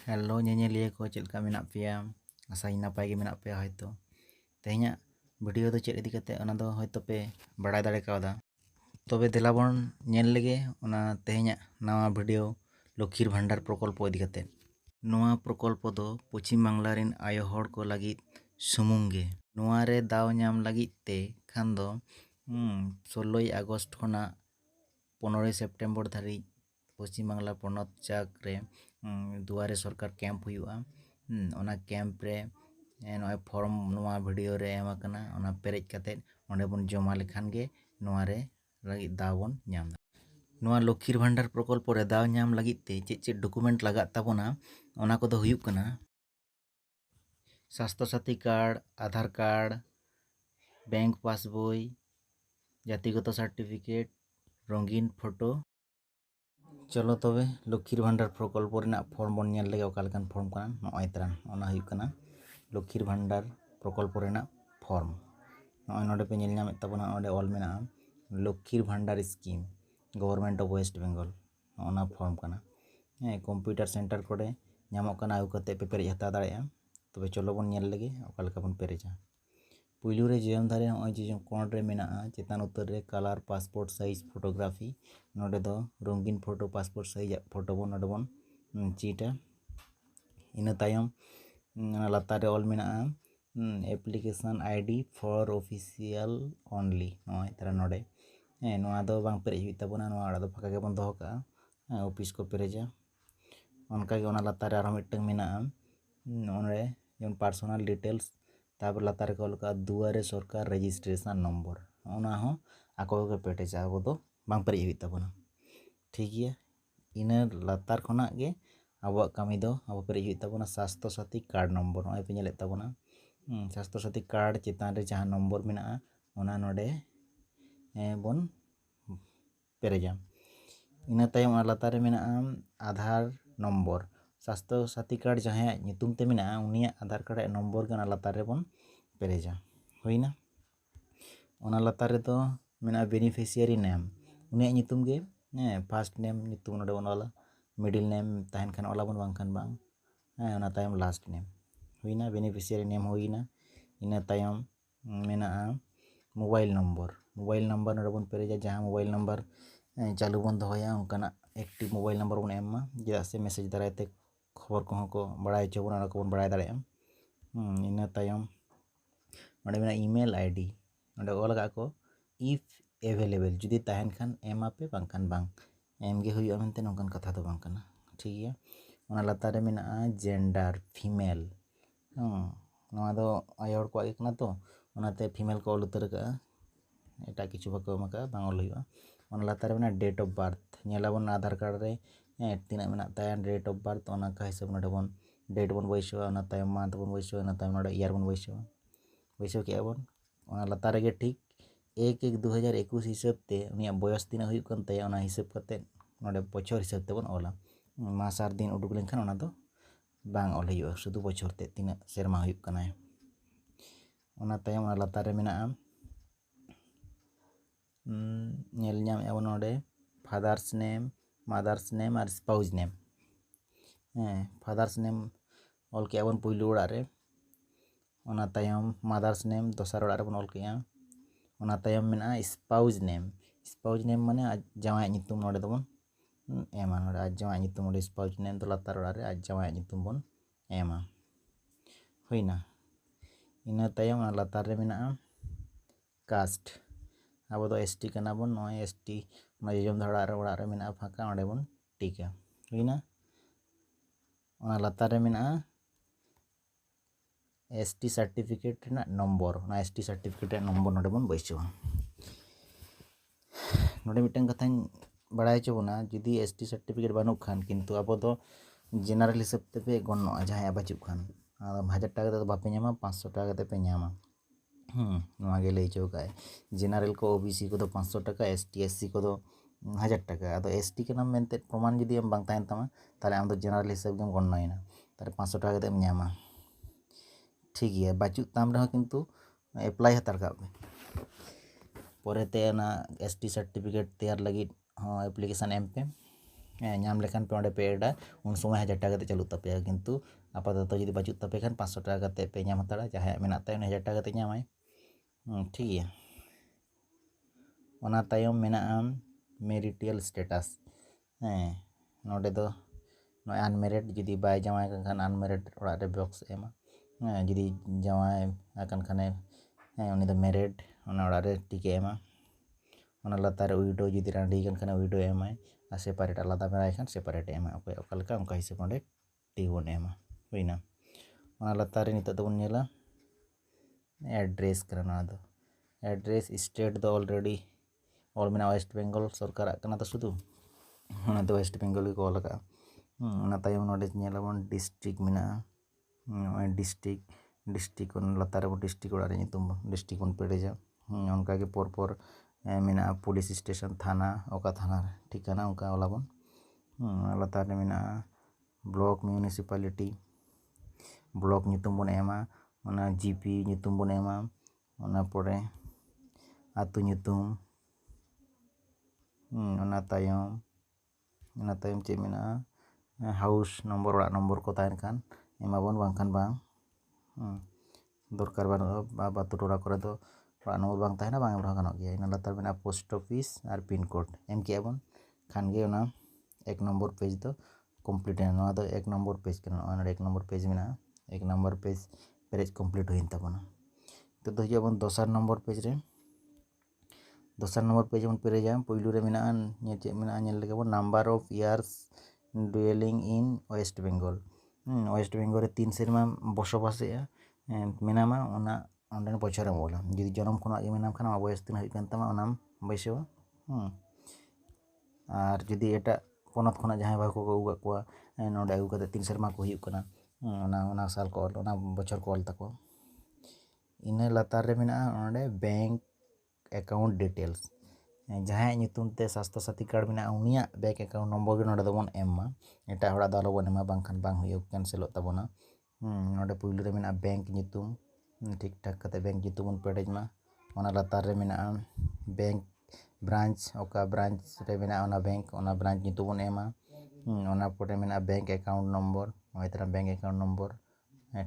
Hello ñeñeliya ko चेद लका मेनाग पेया आसाई नापाय गे मेनाग पेया होयतो तेहेñाग video दो चेद इदी कते ओना दो होयतो पे बाड़ाय दाड़े कावदा तबे देलाबन ñेल लेगे ओना तेहेñाग नावा भिडियो लक्खिर भांडार प्रकल्प इदी कते नोआ प्रकल्प दो पश्चिम बांगला रेन आयो हड़ को लागिद सुमुंग गे नोआ रे दाव ñाम लागिद ते खान दो 16 আগস্ট खना 15 सेप्टेम्बर धारिज पश्चिम बांगला पनत चाक रे दुआरे सरकार कैम्प हुआ ओना कैम्प रे नय फॉर्म नोआ वीडियो रे एम आकना ओना पेरेज कते ओंडे बन जमा लेखान गे नोआ रे लागिद दाव बन ñाम दा नोआ लक्खिर भांडार प्रकल्प रे दाव ñाम लागिद ते चेद चेद डॉक्यूमेंट लगात ताबोना ओना कोदो हुयुग कना स्वास्थ्य साथी कार्ड आधार कार्ड बैंक पासबई जातिगत सार्टिफिकेट रंगीन फोटो चलो तबे लक्खिर भांडार प्रकल्प रेना फॉर्म बन ñेल लेगे ओका लेकान फॉर्म कना नय तरान ओना हुयुग कना लक्खिर भांडार प्रकल्प रेना फॉर्म नय नोडे पे ñेल ñामेद ताबोना ओंडे ऑल मेना Lakshmir Bhandar scheme government of West Bengal ओना फॉर्म कना कंप्यूटर सेंटर कोडे ñामोग कना आगु कते पे पेरेज हता दाड़ेया तबे चलो बन ñेल लेगे ओका लेका बन पेरेजा पुइलू रे जीवन धारे नय जे कोण रे मेना चेतान उत्तर रे कलर पासपोर्ट साइज फोटोग्राफी नोडे दो रंगीन फोटो पासपोर्ट साइज फोटो बन नोडे बन चीटा इन तायम लातार रे ऑल मेना application ID for official only नय तारा नोडे नोआ दो बांग पेरेज हुई ताबोना नोआ अड़ा दो फाका गे बन दोहो का ऑफिस को पेरेजा ओनका गे ओना लातार रे आरो मिदटांग मेना ओनरे जेमन पर्सनल डिटेल्स तापर लातार को लका दुआरे सरकार रेजिस्ट्रेशन नम्बर ओना हो आको के पेटेजा आबो दो बांग पेरेज हुई ताबोना ठीक गया इना लातार खना गे आबो कामी दो आबो पेरेज हुई ताबोना स्वास्थ्य साथी कार्ड नम्बर नय पे ñेलेद ताबोना स्वास्थ्य साथी कार्ड चेतान रे जहां नम्बर मेना ओना नोडे बन पेरेजा इन तायम ओना लातार रे मेना आधार नम्बर स्वास्थ्य साथी कार्ड जहां नितुम ते मेना उनिया आधार कार्ड नम्बर गे ओना लातार रे बन पेरेजा होइना ओना लातार रे दो मेना बेनिफिशियरी नेम उनिया नितुम गे फर्स्ट नेम नितुम नोडे बन ऑला मिडिल नेम ताहेन खान ऑला बन बांखान बांग ओना तायम लास्ट नेम हुईना बेनिफिशियरी नेम हुईना इन तायम मेना मोबाइल नंबर नोडे बन पेरेजा जहां मोबाइल नंबर चालू बन दोहोया उनकाना एक्टिव मोबाइल नंबर बन एमा जेदा से मैसेज दारायते खबर को को बड़ाय चो बन को बन बड़ाय दाड़े इन तायम नोडे मेना ईमेल आईडी नोडे ऑल का को इफ एवेलेबल जुदी ताहेन खान एमा पे बांखान बांग एम गे हुई मेनते नोंकान कथा दो बांग कना ठीक गया ओना लातार रे मेना जेंडर फीमेल नोआ दो आयो हड़ को आगे कना तो ओनाते फीमेल को ऑल उतर का एटा किछु बाको मका बांग ऑल हुआ ओना लातार रे मेना डेट ऑफ बर्थ ñेलाबन आधार कार्ड रे तीना मेना ताया डेट ऑफ बर्थ ओना का हिसाब नोडे बन डेट बन बैसवा ओना तायम मंथ बन बैसवा ओना तायम नोडे ईयर बन बैसव के बन ओना लातार रे ठीक 1-1-2021 हिसाब ते उनिया बयस तीना हुई कन ताया ओना हिसाब कते नोडे बछर हिसाब ते बन ऑला मास आर दिन उडुक लेनखान ओना दो बांग ऑल हुआ शुधु बछर ते तीना सेरमा हुई कनाय ओना तायम ओना लातार रे मेना ñel ñam एबो नोडे फादर्स नेम मदर्स नेम और spouse name father's name all के बन पुइलू ओड़ा रे ओना तायम मदर्स नेम दोसर ओड़ा रे बन ऑल केया ओना तायम मेना स्पाउस नेम माने जावाय नितुम नोडे दबन एमा नोडे आज जावाय नितुम नोडे स्पाउस नेम तो लातार ओड़ा रे आज जावाय नितुम बन एमा होइना इना तायम ओना लातार रे मेना कास्ट अब दो एसटी कना बन नय एसटी जजम ओड़ा रे मेना फाका ओंडे बन टिका हुईना ओना लातार रे मेना एसटी सर्टिफिकेट रेना नम्बर ओना एसटी सर्टिफिकेट रे नम्बर नोडे बन बैसवा नोडे मिटन कथा बड़ाय चो बना जुदी एसटी सर्टिफिकेट बानुक खान किंतु अब दो जेनारेल हिसाब ते पे गन्नो जहां बाचुक खान 1000 टाका ते बापे ñama 500 टाका ते पे ñama नोआ गे लई चो काय जेनारेल को ओबीसी को 500 टाका एसटी एससी को 1000 टाका आदो एसटी के नाम मेनते प्रमाण जुदी एम बांग ताहेन तामा ताले आम दो जेनारेल हिसाब गेम गन्नोयना तारे 500 टाका ते ñama ठीक गया बाचुक ताम रहा किंतु एप्लाई हतार का परेते एसटी सर्टिफिकेट तैयार लगी एप्लीकेशन एम पे ᱧᱟᱢ ᱞᱮᱠᱷᱟन ᱯᱮ ᱚᱸᱰे ᱯᱮ ᱮᱰᱟ ᱩᱱ ᱥᱚᱢᱚᱭ 1000 ᱴᱟᱠᱟ ᱠᱟᱛᱮ ᱪᱟᱹᱞᱩᱜ ᱛᱟᱯᱮᱭᱟ ᱠᱤᱱᱛᱩ ᱟᱯᱟᱛᱚᱛᱚ ᱡᱩᱫᱤ ᱵᱟᱹᱪᱩᱜ ᱛᱟᱯᱮ ᱠᱷᱟᱱ 500 ᱴᱟকা ᱠᱟᱛᱮ ᱯᱮ ᱧᱟᱢ ᱦᱟᱛᱟᱲᱟ ᱡᱟᱦᱟᱸᱭᱟᱜ ᱢᱮᱱᱟᱜ ᱛᱟᱭ ᱩᱱᱤ 1000 ᱴᱟᱠᱟ ᱠᱟᱛᱮ ᱧᱟᱢᱟᱭ ᱴᱷᱤᱠ ᱜᱮᱭᱟ ᱚᱱᱟ ᱛᱟᱭᱚᱢ ᱢᱮᱱᱟᱜᱼᱟ ᱢᱮরিᱴᱟল ᱥᱴᱮᱴᱟᱥ ᱱᱚᱰᱮ ᱫᱚ ᱱᱚᱜᱼᱚᱭ ᱟᱱᱢᱮরিড ᱡᱩᱫᱤ ᱵᱟᱭ ᱡᱟᱶᱟᱭ ᱟᱠᱟᱱ ᱠᱷᱟᱱ ᱟᱱᱢᱮরিড ᱚᱲᱟᱜ ᱨᱮ ᱵᱚᱠᱥ ᱮᱢᱟ ᱡᱩᱫᱤ ᱡᱟᱶᱟᱭ ᱟᱠᱟᱱ ᱠᱷᱟᱱᱮ ᱩᱱᱤ ᱫᱚ ᱢᱮরিড ᱚᱱᱟ ᱚᱲᱟᱜ ᱨᱮ ᱴᱤᱠᱮ ᱮᱢᱟ ᱚᱱᱟ ᱞᱟᱛᱟᱨ ᱨᱮ ᱩᱭᱰᱳ ᱡᱩᱫᱤ ᱨᱟᱺᱰᱤ ᱟᱠᱟᱱ ᱠᱷᱟᱱ ᱩᱭᱰᱳ ᱮᱢᱟᱭ ᱟᱨ ᱥᱮᱯᱟᱨᱮᱴ ᱟᱞᱟᱫᱟ ᱵᱮᱱᱟᱭ ᱠᱷᱟᱱ ᱥᱮᱯᱟᱨᱮᱴ ᱮᱢᱟ ᱚᱠᱚᱭ ᱚᱠᱟ ᱞᱮᱠᱟ ᱚᱱᱠᱟ ᱦᱤᱥᱟᱹᱵ ᱚᱸᱰে ᱴᱤᱠ ᱵᱚᱱ ᱮᱢᱟ ᱦᱩᱭᱱᱟ ᱚᱱᱟ ᱞᱟᱛᱟᱨ ᱨᱮ ᱱᱤᱛᱚᱜ ᱫᱚᱵᱚᱱ ᱧᱮᱞᱟ ᱮᱰᱨᱮᱥ ᱠᱟᱱᱟ ᱱᱚᱣᱟ ᱫᱚ एड्रेस स्टेट दो ऑलरेडी ऑल में वेस्ट बेंगल सरकार तो शुद्ध वेस्ट बेंगल को ऑल तयम नोडे नेलाबन डिस्ट्रिक्ट में डिस्ट्रिक्ट लतार डिस्ट्रिक्ट ओड़ा डिस्ट्रिक्ट बन पेरेजा उनका पर मेना पुलिस स्टेशन थाना ओका थाना ठिकाना उनका ओलाबन लतार में ब्लॉक म्यूनिसिपालिटी ब्लॉक नितुम बन एमा जीपी नितुम बन एमा परे आतु नितुम तायम चे मेना हाउस नम्बर ओड़ा नम्बर को तायन खान एमाबन बांखान बांग दरकार बानुआ बातु टोला करे दो ओड़ा नम्बर बांग तायना बांग एम गानोग गया इना लतार मेना पोस्ट ऑफिस और पिन कोड एम केबन खान गे ओना 1 नम्बर पेज दो कमप्लीट है नोआ दो 1 नम्बर पेज कना ओना 1 नम्बर पेज मेना 1 नम्बर पेज पेरेज कमप्लीट हुइन ताबना तो हिजुबन दोसर नम्बर पेज रे दोसर नम्बर पेज बन पेरेजा पुइलू रे मेना चे मेना नेल लेगे बन number of years dwelling in West Bengal West Bengal रे 3 सेरमा बसबासे मेनामा ओना ओंडे बछर बोला जुदी जन्म खना ये मेनाम खाना बयस तीन हुई कान तमा ओनाम बैसेवा और जुदी एटा पोनत खना जहां बाको को उगा को नोडे अगु कते 3 सेरमा को हुई कना ओना साल को ओना बछर को ऑल तको इना लतार रे मेना ओंडे बैंक अकाउंट डिटेल्स जहां नितुम ते स्वास्थ्य साथी कार्ड में उनिया बैंक अकाउंट नम्बर नोडे दबन एमा एटा हड़ा दो आलोबन एमा बांखान बांग हुई कैंसिलत तबना नोडे पुइलू रे मेना बैंक नितुम ठीक ठाक कते बैंक नितुम बन पेडेजमा ओना लतार रे मेना बैंक ब्रांच ओका ब्रांच रे मेना ओना ब्रांच नितुम बन एमा ओना पटे मेना बैंक अकाउंट नम्बर ओय तरह बैंक अकाउंट नम्बर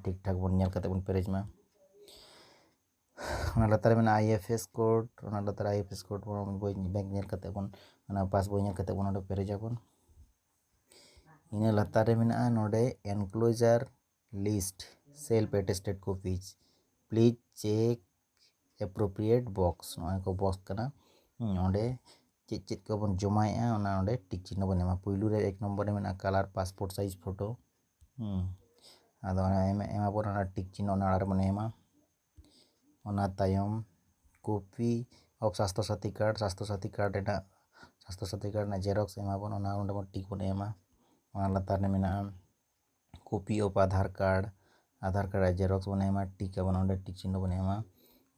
ठीक ठाक बन नेल कते बन पेरेजमा लतार में आईएफएस कोड लतार आईएफएस कोड बोई बैंक नेल कते बन पास बोई नेल कते बन पेरेजा बन इना लतार में नोडे enclosure list self attested copies please check appropriate box को बॉक्स कना ओंडे चेक चेक को बन जमाएआ ओना ओंडे टिक चिन्ह बन एमा पुइलू रे 1 नंबर में कलर पासपोर्ट साइज फोटो आदो एमा बन टिक चिन्ह ओना रे बन एमा ओना तायम कॉपी ऑफ स्वास्थ्य साथी कार्ड ना जेरॉक्स एमा बन ओना ओंडे बन टिक बन एमा ओना लतार ने मेना copy of Aadhaar card xerox बन एमा टिक बन ओंडे टिक चिन्ह बन एमा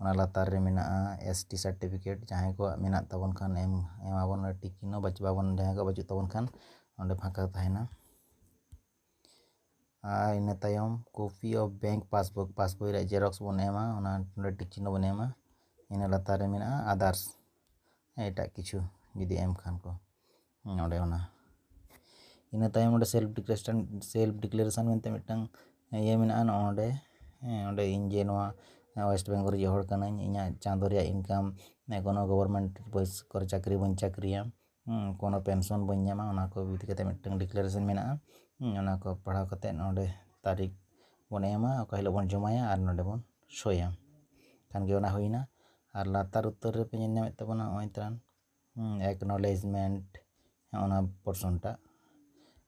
ओना लतार रे मेना एसटी सर्टिफिकेट जहां को मेना तबन खान एमा बन टिक चिन्ह बचबा बन जहां को बचु तबन खान ओंडे फाका ताहेना इन तायम कॉपी ऑफ बैंक पासबुक रे जेरॉक्स बन एमा ओना ओंडे टिक चिन्ह बन एमा इन लतार रे मेना अदर्स एटा किछु जुदी एम खान को ओंडे ओना इन तायम ओंडे सेल्फ डिक्लेरेशन मेनते मिटन ये मेना ओंडे ओंडे इन जे नोआ वेस्ट बेंगल रे हर कनाई इना चांदो रे इनकम कोनो गवर्नमेंट बस कर चाकरी बन चाकरिया कोनो पेंशन बन ᱧᱟᱢᱟ ओना को विधि कते मिटन डिक्लेरेशन मेना ओना को पढ़ा कते ओंडे तारीख बन एमा ओका हिलो बन जमाया और नोडे बन सोया खान गे ओना होइना और लातार उत्तर रे पे ᱧᱟᱢᱮ तबना ओय त्रान एक्नॉलेजमेंट ओना पर्सनटा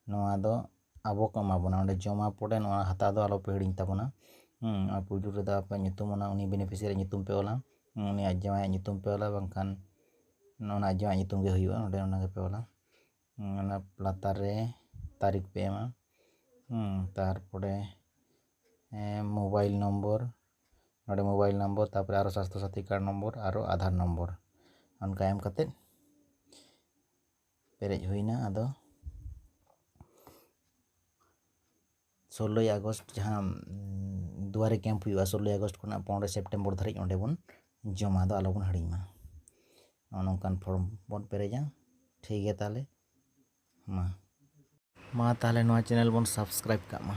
नोआ दो आबो को एमाबोना ओंडे जमा पड़े नोआ हता दो आलो पे हिड़िñ तबना पुइलू रे दा पे नितुम ओना उनी बेनिफिशियरी नितुम पे ओला उनी अजमाय नितुम पे ओला बांखान ओना अजमाय नितुम गे हुइबा ओंडे ओना गे पे ओला ओना लातार रे तारीख पे एमा तारपरे मोबाइल नम्बर नोडे मोबाइल नम्बर तारपरे आरो स्वास्थ्य साथी कार्ड नम्बर आरो आधार नम्बर अनका एम कते पेरेज हुइना आदो 16 अगस्त जहां दुआरे कैंप हुआ 16 अगस्त खुना 15 सेप्टेम्बर धारिज ओंडे बन जमा दो आलो बन हड़िमा नोंकान फॉर्म बन पेरेजा ठीक है ताले मा मा ताहले नोआ चैनल बन सब्सक्राइब कामा।